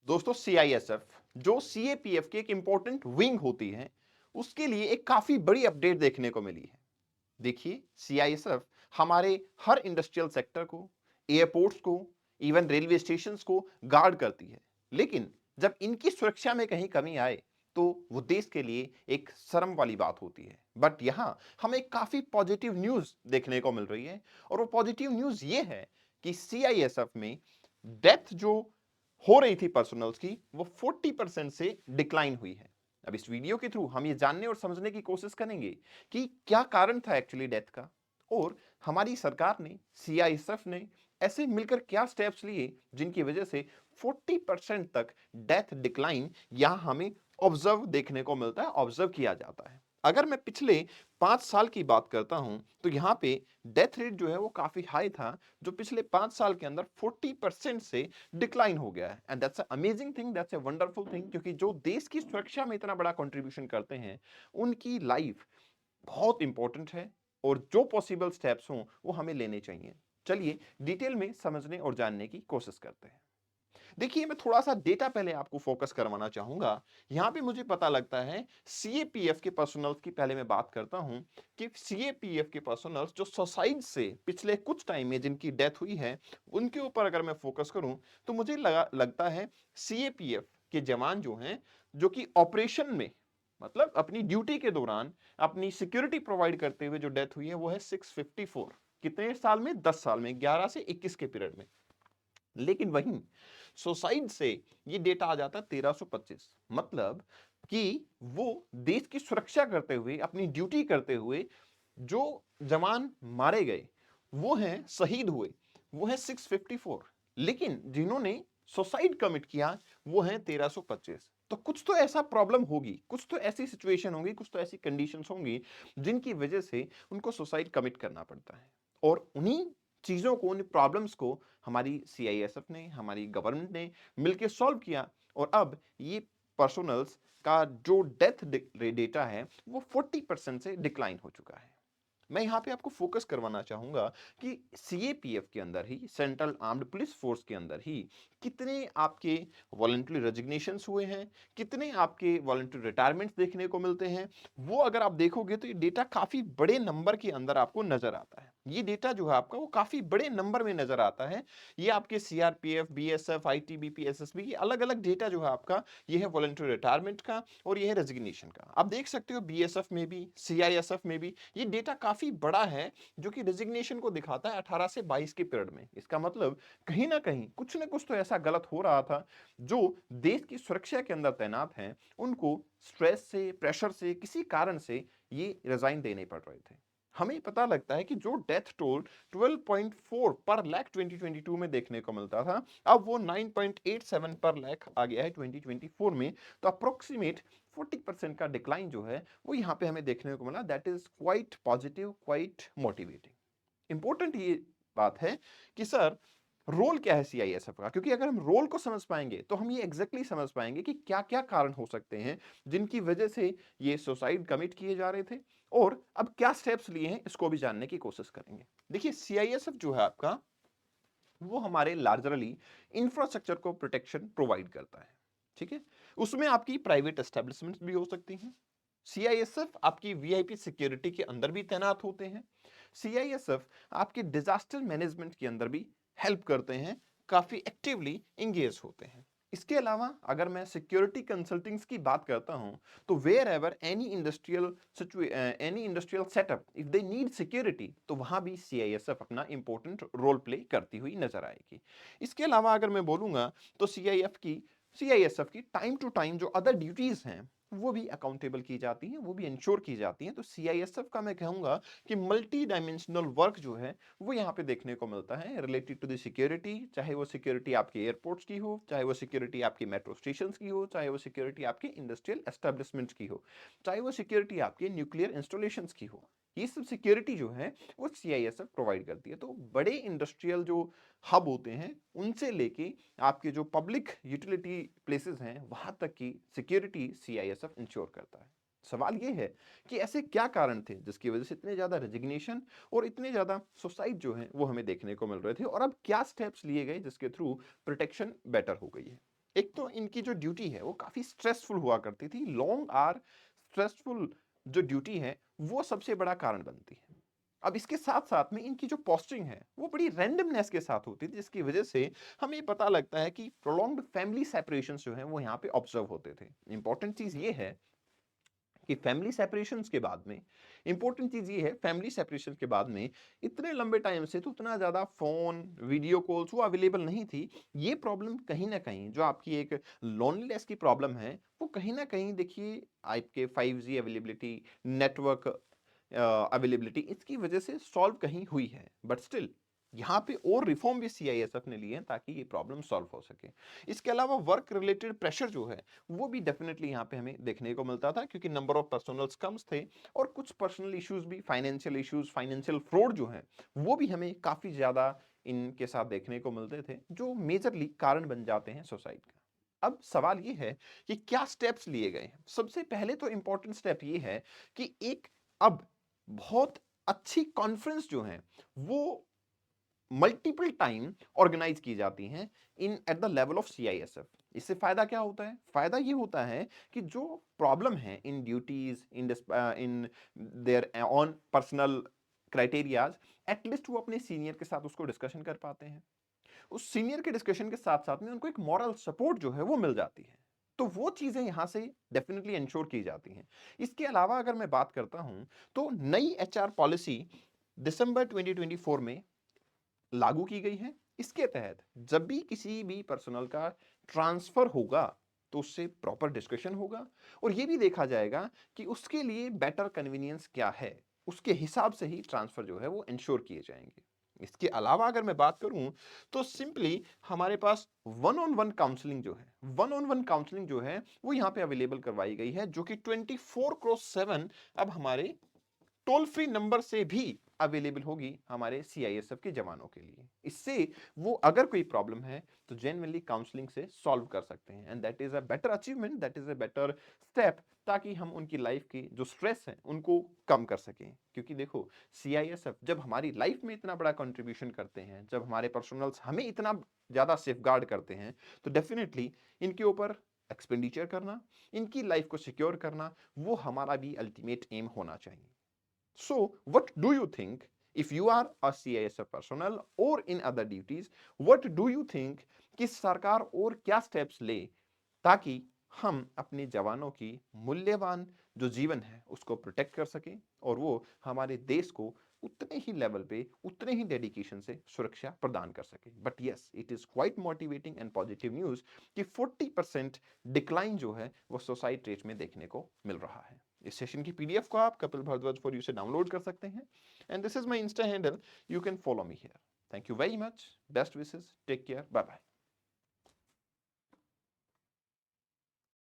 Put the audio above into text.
दोस्तों सीआईएसएफ जो सीएपीएफ की एक इंपॉर्टेंट विंग होती है, उसके लिए एक काफी बड़ी अपडेट देखने को मिली है। देखिए, सीआईएसएफ हमारे हर इंडस्ट्रियल सेक्टर को, एयरपोर्ट्स को, इवन रेलवे स्टेशंस को गार्ड करती है। लेकिन जब इनकी सुरक्षा में कहीं कमी आए तो वो देश के लिए एक शर्म वाली बात होती है। बट यहाँ हमें काफी पॉजिटिव न्यूज देखने को मिल रही है, और वो पॉजिटिव न्यूज ये है कि सीआईएसएफ में डेथ जो हो रही थी पर्सनल्स की, वो 40% से डिक्लाइन हुई है। अब इस वीडियो के थ्रू हम ये जानने और समझने की कोशिश करेंगे कि क्या कारण था एक्चुअली डेथ का, और हमारी सरकार ने, सीआईएसएफ ने ऐसे मिलकर क्या स्टेप्स लिए जिनकी वजह से 40% तक डेथ डिक्लाइन यहां हमें ऑब्जर्व देखने को मिलता है, ऑब्जर्व किया जाता है। अगर मैं पिछले 5 साल की बात करता हूं तो यहां पे डेथ रेट जो है वो काफी हाई था, जो पिछले 5 साल के अंदर 40% से डिक्लाइन हो गया है। And that's amazing thing, that's a wonderful thing, क्योंकि जो देश की सुरक्षा में इतना बड़ा कंट्रीब्यूशन करते हैं, उनकी लाइफ बहुत इंपॉर्टेंट है, और जो पॉसिबल स्टेप्स हों वो हमें लेने चाहिए। चलिए डिटेल में समझने और जानने की कोशिश करते हैं। देखिए, मैं थोड़ा सा डेटा पहले आपको फोकस करवाना चाहूंगा। यहां पे मुझे पता लगता है सीएपीएफ के पर्सनल्स की, पहले मैं बात करता हूं कि सीएपीएफ के पर्सनल्स जो सुसाइड से पिछले कुछ टाइम में जिनकी डेथ हुई है, उनके ऊपर अगर मैं फोकस करूं तो मुझे लगता है सीएपीएफ के जवान जो हैं, जो कि ऑपरेशन में, मतलब अपनी ड्यूटी के दौरान अपनी सिक्योरिटी प्रोवाइड करते हुए जो डेथ हुई है, वो है 654। कितने साल में? 10 साल में, 11 से 21 के पीरियड में। लेकिन वहीं सुसाइड से ये डेटा आ जाता है 1325। मतलब कि वो देश की सुरक्षा करते हुए, अपनी ड्यूटी करते हुए जो जवान मारे गए, वो हैं, शहीद हुए, वो हैं 654। लेकिन जिन्होंने सुसाइड कमिट किया, वो हैं 1325। तो कुछ तो ऐसा प्रॉब्लम होगी, कुछ तो ऐसी सिचुएशन होगी, कुछ तो ऐसी कंडीशंस होंगी जिनकी वजह से उनको सुसाइड कमिट करना पड़ता है। और उन्हीं चीजों को, उन प्रॉब्लम्स को हमारी सीआईएसएफ ने, हमारी गवर्नमेंट ने मिलकर सॉल्व किया, और अब ये पर्सोनल्स का जो डेथ डेटा है वो 40% से डिक्लाइन हो चुका है। मैं यहां पे आपको फोकस करवाना चाहूंगा कि सीएपीएफ के अंदर ही, सेंट्रल आर्म्ड पुलिस फोर्स के अंदर ही, कितने आपके वॉलंटरी रेजिग्नेशंस हुए हैं, कितने आपके वॉलंटरी रिटायरमेंट्स देखने को मिलते हैं। वो अगर आप देखोगे तो ये डेटा काफी बड़े नंबर के अंदर आपको नजर आता है। ये डेटा जो है आपका, वो काफी बड़े नंबर में नजर आता है। ये आपके सीआरपीएफ, बीएसएफ, आईटीबीपी, एसएसबी, ये अलग अलग डेटा जो है आपका, ये है वॉलंटरी रिटायरमेंट का और ये है रेजिग्नेशन का। आप देख सकते हो बीएसएफ में भी, सीआईएसएफ में भी ये डेटा काफी बड़ा है, जो कि रेजिग्नेशन को दिखाता है 18 से 22 के पीरियड में। इसका मतलब कहीं ना कहीं कुछ ना कुछ तो ऐसा गलत हो रहा था। जो देश की सुरक्षा के अंदर तैनात हैं, उनको स्ट्रेस से, प्रेशर से, किसी कारण से ये रिजाइन देने पड़ रहे थे। हमें पता लगता है कि जो डेथ टोल 12.4 पर लाख 2022 में देखने को मिलता था, अब वो 9.87 पर लाख आ गया है 2024 में। तो अप्रोक्सीमेट 40% का डिक्लाइन जो है वो यहाँ पे हमें देखने को मिला। That is quite positive, quite motivating. Important ये बात है कि सर, रोल क्या है सीआईएसएफ का, क्योंकि अगर हम रोल को समझ पाएंगे तो हम ये एग्जैक्टली समझ पाएंगे कि क्या क्या कारण हो सकते हैं जिनकी वजह से ये सुसाइड कमिट किए जा रहे थे, और अब क्या स्टेप्स लिए हैं इसको भी जानने की कोशिश करेंगे। देखिए, सीआईएसएफ जो है आपका, वो हमारे लार्जरली इंफ्रास्ट्रक्चर को प्रोटेक्शन प्रोवाइड करता है। ठीक है, उसमें आपकी प्राइवेट एस्टेब्लिशमेंट्स भी हो सकती हैं। सीआईएसएफ आपकी वीआईपी सिक्योरिटी के अंदर भी तैनात होते हैं। सीआईएसएफ आपके डिजास्टर मैनेजमेंट के अंदर भी हेल्प करते हैं, काफी एक्टिवली इंगेज होते हैं। इसके अलावा अगर मैं सिक्योरिटी कंसल्टिंग्स की बात करता हूं, तो wherever any industrial setup if they need security, तो वहां भी सीआईएसएफ अपना इंपॉर्टेंट रोल प्ले करती हुई नजर आएगी। इसके अलावा अगर मैं बोलूंगा तो सीआईएसएफ की टाइम टू टाइम जो अदर ड्यूटीज हैं, वो भी अकाउंटेबल की जाती हैं, वो भी इंश्योर की जाती हैं। तो सीआईएसएफ का मैं कहूंगा कि मल्टी डायमेंशनल वर्क जो है वो यहाँ पे देखने को मिलता है रिलेटेड टू द सिक्योरिटी। चाहे वो सिक्योरिटी आपके एयरपोर्ट्स की हो, चाहे वो सिक्योरिटी आपके मेट्रो स्टेशन की हो, चाहे वो सिक्योरिटी आपके इंडस्ट्रियल एस्टेब्लिशमेंट्स की हो, चाहे वो सिक्योरिटी आपके न्यूक्लियर इंस्टॉलेशन की हो। ये सब सिक्योरिटी जो है वो सीआईएसएफ प्रोवाइड करती है। तो बड़े इंडस्ट्रियल जो हब होते हैं, उनसे लेके आपके जो पब्लिक यूटिलिटी प्लेसेस हैं, वहां तक की सिक्योरिटी सीआईएसएफ इंश्योर करता है। सवाल ये है कि ऐसे क्या कारण थे जिसकी वजह से इतने ज्यादा रेजिग्नेशन और इतने ज्यादा सुसाइड जो है वो हमें देखने को मिल रहे थे, और अब क्या स्टेप्स लिए गए जिसके थ्रू प्रोटेक्शन बेटर हो गई है। एक तो इनकी जो ड्यूटी है वो काफ़ी स्ट्रेसफुल हुआ करती थी। लॉन्ग आवर स्ट्रेसफुल जो ड्यूटी है वो सबसे बड़ा कारण बनती है। अब इसके साथ-साथ में इनकी जो पोस्टिंग है वो बड़ी रैंडमनेस के साथ होती थी जिसकी वजह से हमें ये पता लगता है कि प्रोलॉन्ग्ड फैमिली सेपरेशंस जो हैं वो यहाँ पे ऑब्जर्व होते थे। इम्पोर्टेंट चीज़ ये है कि फैमिली सेपरेशंस के बाद में इंपॉर्टेंट चीज ये है फैमिली सेपरेशन के बाद में इतने लंबे टाइम से तो उतना ज्यादा फोन वीडियो कॉल्स वो अवेलेबल नहीं थी। ये प्रॉब्लम कहीं ना कहीं जो आपकी एक लोनलीनेस की प्रॉब्लम है वो कहीं ना कहीं देखिए आपके 5G अवेलेबिलिटी नेटवर्क अवेलेबिलिटी इसकी वजह से सॉल्व कहीं हुई है बट स्टिल यहाँ पे और रिफॉर्म भी सीआईएसएफ ने लिए हैं ताकि ये प्रॉब्लम सॉल्व हो सके। इसके अलावा वर्क रिलेटेड प्रेशर जो है वो भी डेफिनेटली यहाँ पे हमें देखने को मिलता था क्योंकि नंबर ऑफ पर्सनल्स कम्स थे और कुछ पर्सनल इश्यूज भी इश्यूज फाइनेंशियल फ्रॉड जो है वो भी हमें काफी ज्यादा इनके साथ देखने को मिलते थे जो मेजरली कारण बन जाते हैं सोसाइटी का। अब सवाल ये है कि क्या स्टेप्स लिए गए हैं। सबसे पहले तो इंपॉर्टेंट स्टेप ये है कि एक अब बहुत अच्छी कॉन्फ्रेंस जो है वो मल्टीपल टाइम ऑर्गेनाइज की जाती हैं in at the level of CISF. इससे फायदा क्या होता है? फायदा ये होता है कि जो प्रॉब्लम है in duties in their own personal criterias at least वो अपने सीनियर के साथ उसको डिस्कशन कर पाते हैं। उस सीनियर के डिस्कशन के साथ साथ में उनको एक मॉरल सपोर्ट जो है वो मिल जाती है। तो वो चीजें यहां से डेफिनेटली इंश्योर की जाती हैं। इसके अलावा अगर मैं बात करता हूं तो नई एचआर पॉलिसी दिसंबर 2024 में लागू की गई है। इसके तहत जब भी किसी भी पर्सनल का ट्रांसफर होगा तो उससे प्रॉपर डिस्कशन होगा और यह भी देखा जाएगा कि उसके लिए बेटर कन्वीनियंस क्या है। उसके हिसाब से ही ट्रांसफर जो है वो इंश्योर किए जाएंगे। इसके अलावा अगर मैं बात करूं तो सिंपली हमारे पास वन ऑन वन काउंसलिंग जो है वो यहाँ पे अवेलेबल करवाई गई है जो कि 24/7 अब हमारे टोल फ्री नंबर से भी अवेलेबल होगी हमारे सीआईएसएफ के जवानों के लिए। इससे वो अगर कोई प्रॉब्लम है तो जेन्युइनली काउंसलिंग से सॉल्व कर सकते हैं and that is a better achievement, that is a better step ताकि हम उनकी लाइफ की जो स्ट्रेस है उनको कम कर सकें। क्योंकि देखो सीआईएसएफ जब हमारी लाइफ में इतना बड़ा कंट्रीब्यूशन करते हैं, जब हमारे पर्सनल्स हमें इतना ज्यादा सेफगार्ड करते हैं तो डेफिनेटली इनके ऊपर एक्सपेंडिचर करना, इनकी लाइफ को सिक्योर करना वो हमारा भी अल्टीमेट एम होना चाहिए। So, what do you think if you are a CISF personnel or in other duties? What do you think कि सरकार और क्या स्टेप्स ले ताकि हम अपने जवानों की मूल्यवान जो जीवन है उसको प्रोटेक्ट कर सकें और वो हमारे देश को उतने ही लेवल पे उतने ही डेडिकेशन से सुरक्षा प्रदान कर सके। But yes, it is quite motivating and positive news कि 40% डिक्लाइन जो है वो सुसाइड रेट में देखने को मिल रहा है। इस सेशन की पीडीएफ को आप कपिल भारद्वाज फॉर यू से डाउनलोड कर सकते हैं and this is my insta handle, you can follow me here. Thank you very much, best wishes, take care, bye bye.